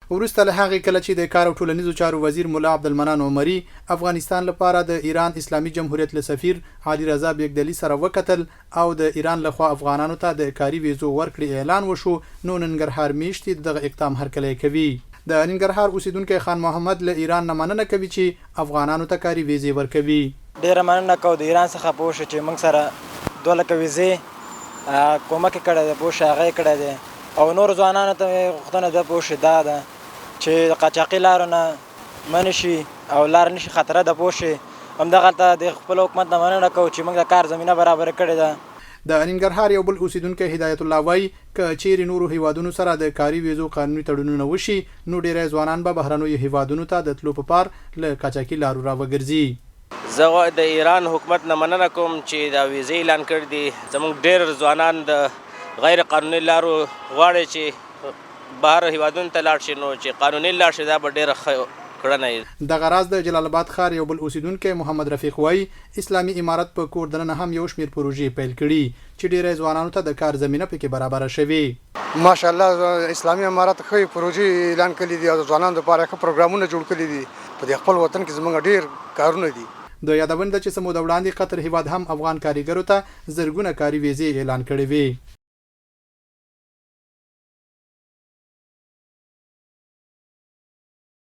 وروسته له هغې کله چې د کار او ټولنیزو چارو وزیر مولا عبدالمنان عمري افغانستان لپاره د ایران اسلامي جمهوریت له سفیر علي رضا بیګدلي سره وکتل او د ایران لخوا افغانانو ته د کاري ویزو ورکړې اعلان وشو، نو ننګرهار میشتې دغه اقدام هرکلی کوي. د ننګرهار اوسیدونکی خان محمد له ایران نه مننه کوي چې افغانانو ته کاري ویزې ورکوي. ډېره مننه کوو د ایران څخه پوه شو چې موږ سره 2 لکه ویزې کومک یې کړی دی، پوه شو هغه یې کړی دی او نور ځوانانو ته مې غوښتنه ده پوه شي دا ده چې د قاچاقي لارو نه منع شي او لار نشي خطره ده پوه شي. همدغلته د خپل حکومت نه مننه کوو چې موږ د کار زمینه برابره کړې ده. د ننګرهار یو بل اوسیدونکی هدایت الله وایي که چیرې نورو هیوادونو سره د کاري ویزو قانوني تړونونه وشي نو ډېری ځوانان به بهرنیو هیوادونو ته د تلو په پار له قاچاقي لارو راوګرځي. زه د ایران حکومت نه مننه کوم چې دا ویزې اعلان کړي دي. زموږ ډېر ځوانان د غیر قانوني لارو غواړي چې بهر هیوادونو ته لاړ شي، نو چې قانوني لاړ شي دا به ډېره ښه کړنه. دغه راز د جلالاباد ښار یو بل اوسیدونکی محمد رفیق وایي اسلامي امارت په کور دننه هم یو شمېر پروژې پیل کړي چې ډېری ځوانانو ته د کار زمینه پکې برابره شوې. ماشاءالله اسلامي امارت ښې پروژې اعلان کړي دي او د ځوانانو لپاره ښه پروګرامونه جوړ کړي دي. په دې خپل وطن کې زموږ ډېر کارونه دي. د یادوند چې سمو د وړاندې قطر هیواد هم افغان کاریګرو ته زرګونه کاري ویزې اعلان کړې وې.